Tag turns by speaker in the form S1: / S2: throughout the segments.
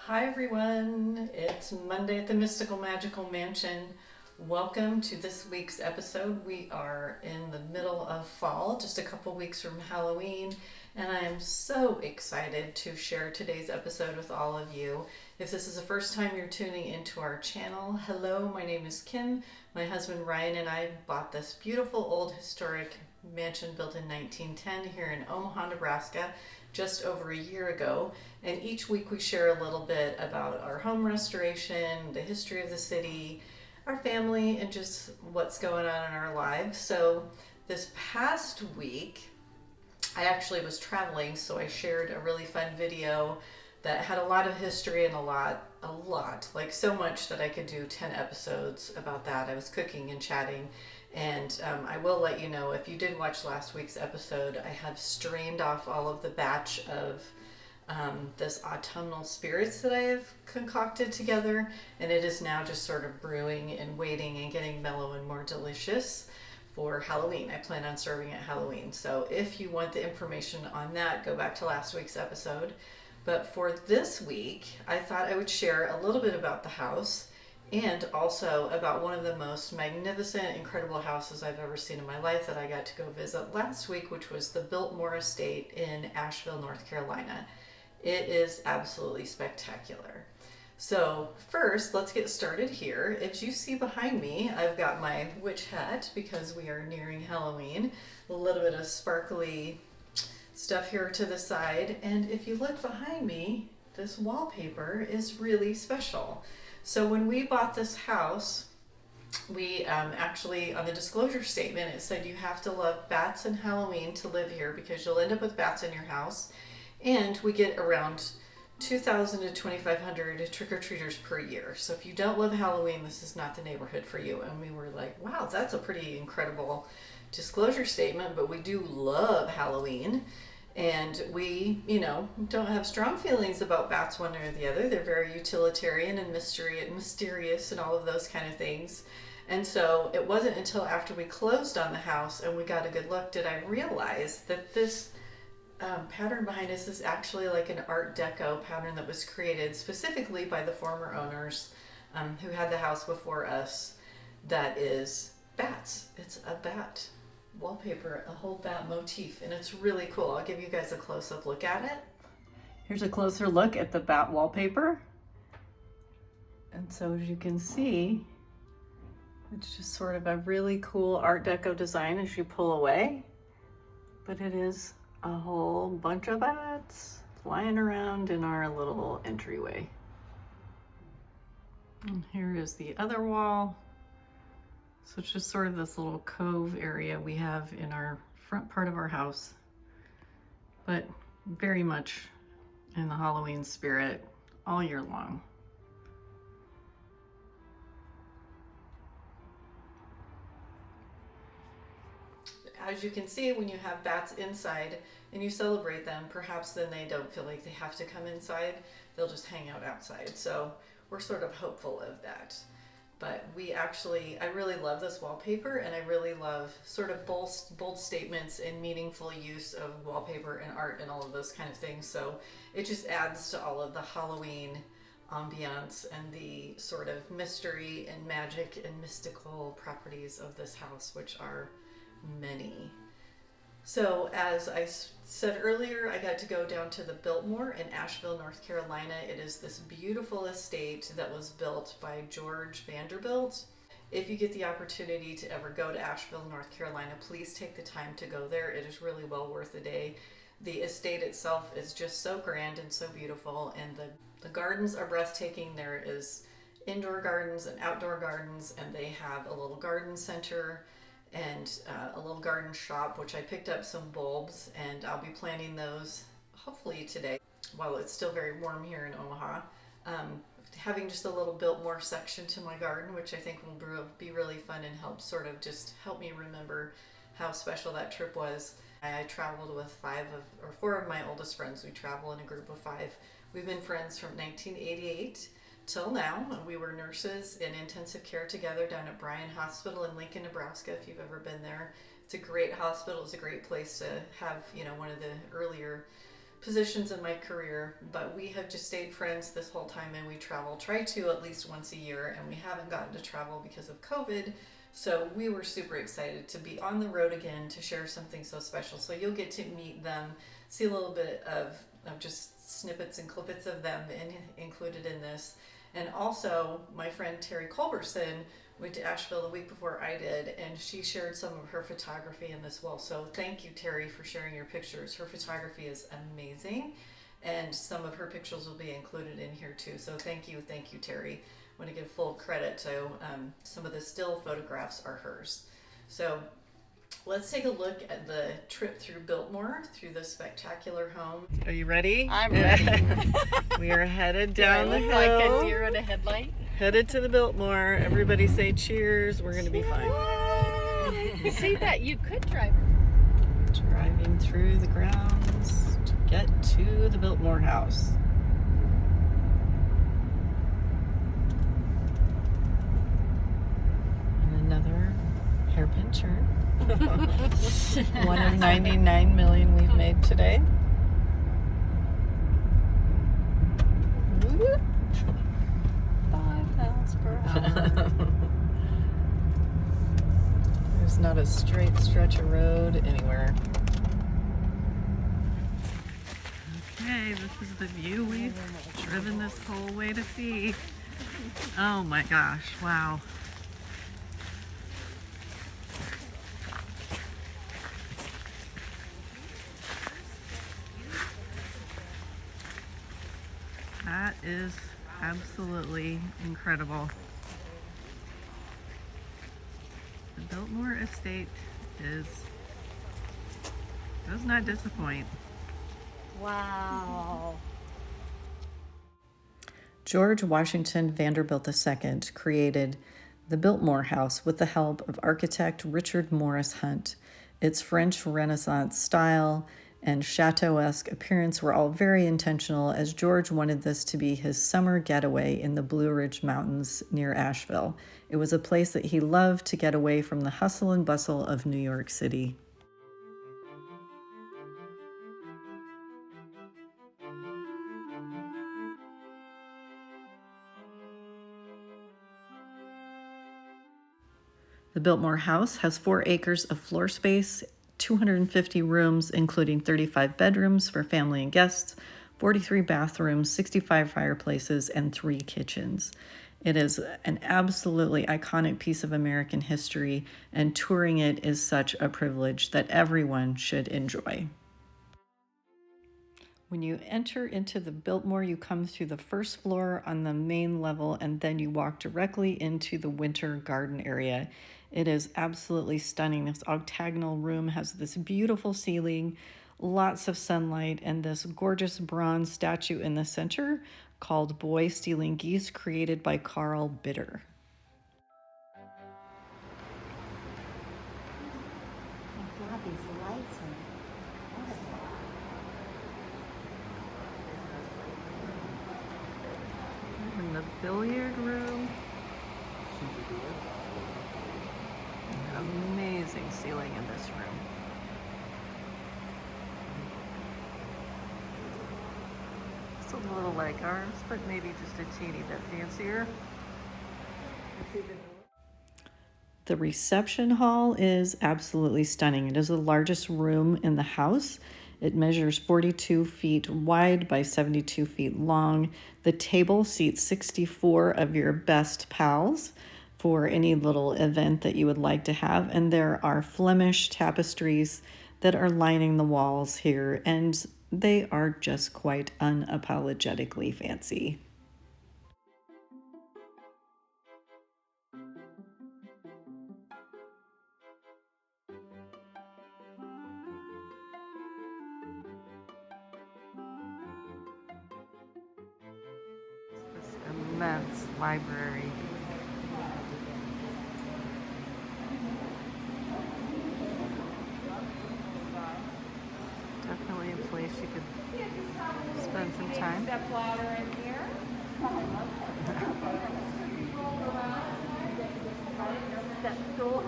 S1: Hi everyone, it's Monday at the Mystical Magical Mansion. Welcome to this week's episode. We are in the middle of fall, just a couple weeks from Halloween, and I am so excited to share today's episode with all of you. If this is the first time you're tuning into our channel, hello, my name is Kim. My husband Ryan and I bought this beautiful old historic mansion built in 1910 here in Omaha, Nebraska, just over a year ago. And each week we share a little bit about our home restoration, the history of the city, our family, and just what's going on in our lives. So this past week, I actually was traveling, so I shared a really fun video that had a lot of history and a lot, like so much that I could do 10 episodes about that. I was cooking and chatting. And I will let you know, if you did watch last week's episode, I have strained off all of the batch of this autumnal spirits that I have concocted together. And it is now just sort of brewing and waiting and getting mellow and more delicious for Halloween. I plan on serving at Halloween. So if you want the information on that, go back to last week's episode. But for this week, I thought I would share a little bit about the house and also about one of the most magnificent, incredible houses I've ever seen in my life that I got to go visit last week, which was the Biltmore Estate in Asheville, North Carolina. It is absolutely spectacular. So first, let's get started here. As you see behind me, I've got my witch hat because we are nearing Halloween. A little bit of sparkly stuff here to the side. And if you look behind me, this wallpaper is really special. So when we bought this house, we actually, on the disclosure statement, it said you have to love bats and Halloween to live here because you'll end up with bats in your house. And we get around 2,000 to 2,500 trick-or-treaters per year. So if you don't love Halloween, this is not the neighborhood for you. And we were like, wow, that's a pretty incredible disclosure statement, but we do love Halloween. And we, don't have strong feelings about bats one way or the other. They're very utilitarian and mysterious and all of those kind of things. And so it wasn't until after we closed on the house and we got a good look did I realize that this pattern behind us is actually like an Art Deco pattern that was created specifically by the former owners who had the house before us. That is bats. It's a bat wallpaper, a whole bat motif, and it's really cool. I'll give you guys a close-up look at it. Here's a closer look at the bat wallpaper. And so as you can see, it's just sort of a really cool Art Deco design as you pull away, but it is a whole bunch of bats flying around in our little entryway. And here is the other wall. So it's just sort of this little cove area we have in our front part of our house, but very much in the Halloween spirit all year long. As you can see, when you have bats inside and you celebrate them, perhaps then they don't feel like they have to come inside. They'll just hang out outside. So we're sort of hopeful of that. But I really love this wallpaper, and I really love sort of bold statements and meaningful use of wallpaper and art and all of those kind of things. So it just adds to all of the Halloween ambiance and the sort of mystery and magic and mystical properties of this house, which are many. So as I said earlier, I got to go down to the Biltmore in Asheville, North Carolina. It is this beautiful estate that was built by George Vanderbilt. If you get the opportunity to ever go to Asheville, North Carolina, please take the time to go there. It is really well worth the day. The estate itself is just so grand and so beautiful, and the gardens are breathtaking. There is indoor gardens and outdoor gardens, and they have a little garden center and a little garden shop, which I picked up some bulbs, and I'll be planting those hopefully today while it's still very warm here in Omaha. Having just a little Biltmore section to my garden, which I think will be really fun and help me remember how special that trip was. I traveled with four of my oldest friends. We travel in a group of 5. We've been friends from 1988 till now. We were nurses in intensive care together down at Bryan Hospital in Lincoln, Nebraska, if you've ever been there. It's a great hospital. It's a great place to have, one of the earlier positions in my career, but we have just stayed friends this whole time, and we try to at least once a year, and we haven't gotten to travel because of COVID. So we were super excited to be on the road again to share something so special. So you'll get to meet them, see a little bit of just snippets and clippets of them included in this. And also, my friend Terry Culberson went to Asheville the week before I did, and she shared some of her photography in this well. So thank you, Terry, for sharing your pictures. Her photography is amazing, and some of her pictures will be included in here too. So thank you, Terry. I want to give full credit to some of the still photographs are hers. So let's take a look at the trip through Biltmore, through this spectacular home. Are you ready?
S2: I'm ready.
S1: We are headed down the hill.
S2: Like a deer in a headlight.
S1: Headed to the Biltmore. Everybody say cheers. We're going to be fine.
S2: See that you could drive.
S1: Driving through the grounds to get to the Biltmore house. And another hairpin turn. One of 99 million we've made today.
S2: 5 miles per hour.
S1: There's not a straight stretch of road anywhere. Okay, this is the view we've driven this whole way to see. Oh my gosh, wow. That is absolutely incredible. The Biltmore Estate does not disappoint.
S2: Wow.
S1: George Washington Vanderbilt II created the Biltmore House with the help of architect Richard Morris Hunt. Its French Renaissance style and chateau-esque appearance were all very intentional, as George wanted this to be his summer getaway in the Blue Ridge Mountains near Asheville. It was a place that he loved to get away from the hustle and bustle of New York City. The Biltmore House has 4 acres of floor space, 250 rooms, including 35 bedrooms for family and guests, 43 bathrooms, 65 fireplaces, and 3 kitchens. It is an absolutely iconic piece of American history, and touring it is such a privilege that everyone should enjoy. When you enter into the Biltmore, you come through the first floor on the main level, and then you walk directly into the winter garden area. It is absolutely stunning. This octagonal room has this beautiful ceiling, lots of sunlight, and this gorgeous bronze statue in the center called Boy Stealing Geese, created by Carl Bitter.
S2: Oh God, these lights are
S1: In the billiard room. Amazing ceiling in this room. It's a little like ours, but maybe just a teeny bit fancier. The reception hall is absolutely stunning. It is the largest room in the house. It measures 42 feet wide by 72 feet long. The table seats 64 of your best pals for any little event that you would like to have. And there are Flemish tapestries that are lining the walls here, and they are just quite unapologetically fancy. This immense library. Definitely a place you could spend some time.
S2: step ladder in here. Step stool.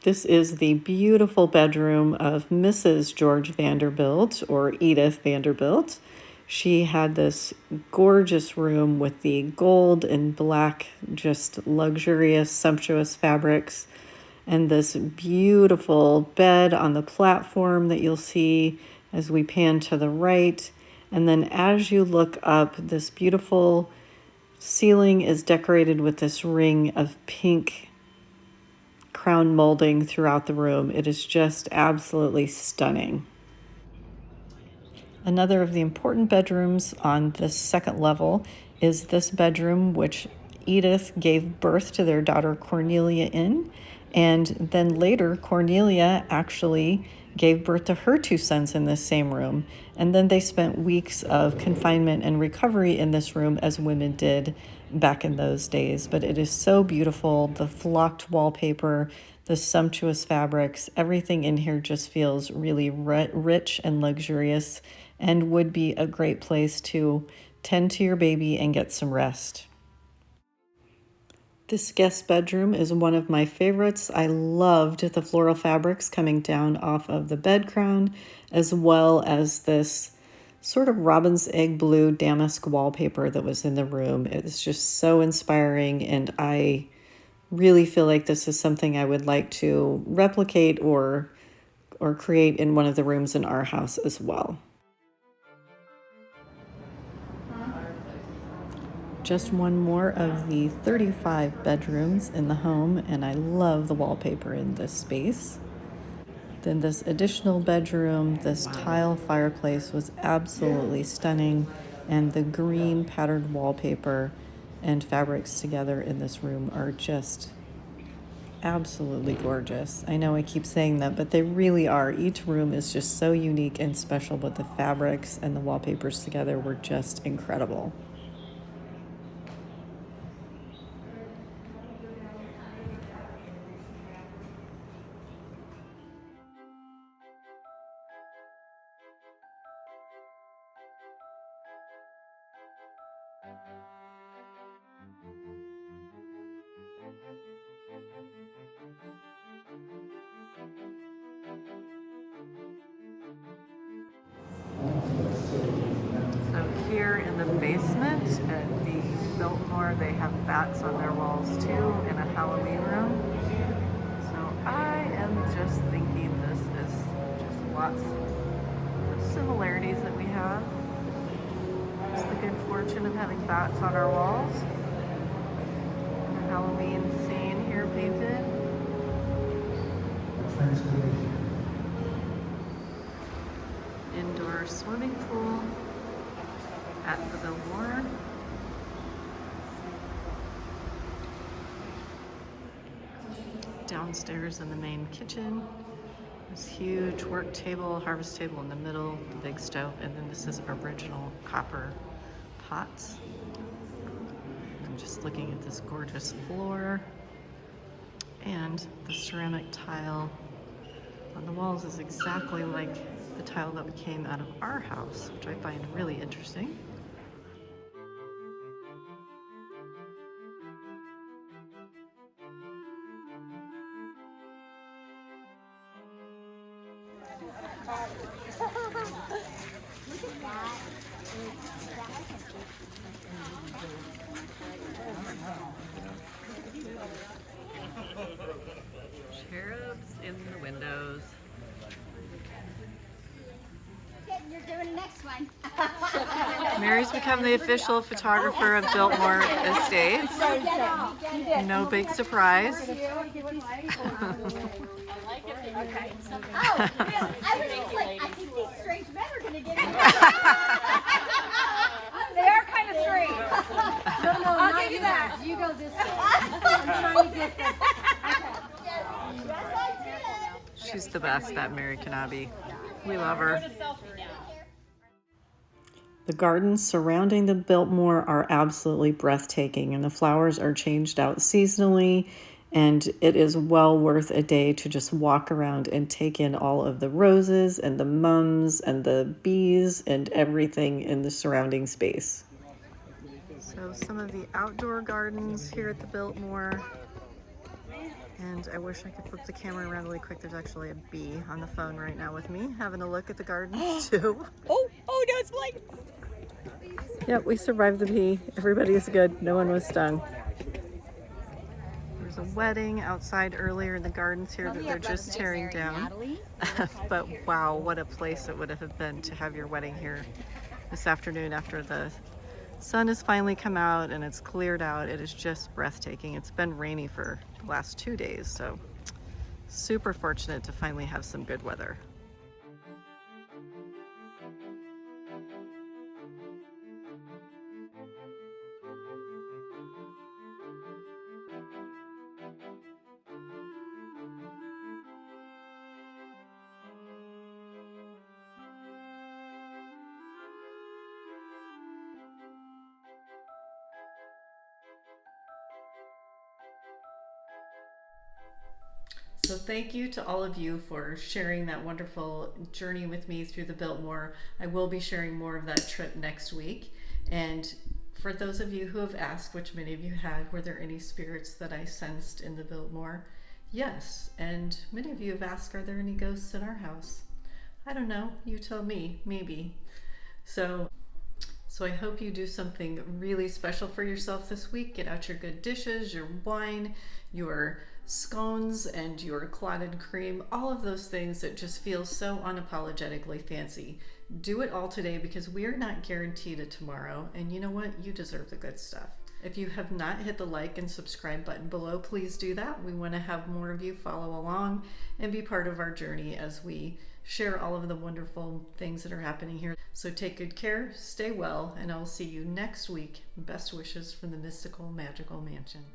S1: This is the beautiful bedroom of Mrs. George Vanderbilt, or Edith Vanderbilt. She had this gorgeous room with the gold and black, just luxurious, sumptuous fabrics, and this beautiful bed on the platform that you'll see as we pan to the right. And then as you look up, this beautiful ceiling is decorated with this ring of pink crown molding throughout the room. It is just absolutely stunning. Another of the important bedrooms on the second level is this bedroom, which Edith gave birth to their daughter Cornelia in. And then later, Cornelia actually gave birth to her two sons in this same room. And then they spent weeks of confinement and recovery in this room, as women did back in those days. But it is so beautiful. The flocked wallpaper, the sumptuous fabrics, everything in here just feels really rich and luxurious, and would be a great place to tend to your baby and get some rest. This guest bedroom is one of my favorites. I loved the floral fabrics coming down off of the bed crown, as well as this sort of robin's egg blue damask wallpaper that was in the room. It's just so inspiring, and I really feel like this is something I would like to replicate or create in one of the rooms in our house as well. Just one more of the 35 bedrooms in the home, and I love the wallpaper in this space. Then this additional bedroom, this tile fireplace was absolutely stunning, and the green patterned wallpaper and fabrics together in this room are just absolutely gorgeous. I know I keep saying that, but they really are. Each room is just so unique and special, but the fabrics and the wallpapers together were just incredible. So here in the basement at the Biltmore, they have bats on their walls too in a Halloween room. So I am just thinking this is just lots of similarities that we have. Just the good fortune of having bats on our walls. And a Halloween scene here painted. Indoor swimming pool at the Biltmore. Downstairs in the main kitchen, this huge work table, harvest table in the middle, the big stove, and then this is original copper pots. I'm just looking at this gorgeous floor, and the ceramic tile on the walls is exactly like the tile that came out of our house, which I find really interesting. Cherubs in the windows.
S2: You're doing the next one.
S1: Mary's become the official photographer of Biltmore Estate. No big surprise.
S2: Okay. Oh, really? I was just like, I think these strange men are going to get in. They are kind of strange. No, I'll give you that. You go this way. I'm trying to get this. Okay.
S1: She's the best, that Mary Kanabe. We love her. The gardens surrounding the Biltmore are absolutely breathtaking, and the flowers are changed out seasonally, and it is well worth a day to just walk around and take in all of the roses and the mums and the bees and everything in the surrounding space. So some of the outdoor gardens here at the Biltmore. And I wish I could flip the camera around really quick. There's actually a bee on the phone right now with me, having a look at the gardens too.
S2: Oh no, it's flying.
S1: Yep, we survived the bee. Everybody's good. No one was stung. There's a wedding outside earlier in the gardens here that they're just tearing down. But wow, what a place it would have been to have your wedding here this afternoon after the sun has finally come out and it's cleared out. It is just breathtaking. It's been rainy for the last 2 days, so super fortunate to finally have some good weather. So thank you to all of you for sharing that wonderful journey with me through the Biltmore. I will be sharing more of that trip next week. And for those of you who have asked, which many of you had, were there any spirits that I sensed in the Biltmore? Yes. And many of you have asked, are there any ghosts in our house? I don't know. You tell me. Maybe. So I hope you do something really special for yourself this week. Get out your good dishes, your wine, your scones, and your clotted cream, all of those things that just feel so unapologetically fancy. Do it all today because we are not guaranteed a tomorrow, and you know what? You deserve the good stuff. If you have not hit the like and subscribe button below, please do that. We want to have more of you follow along and be part of our journey as we share all of the wonderful things that are happening here. So take good care, stay well, and I'll see you next week. Best wishes from the Mystical Magical Mansion.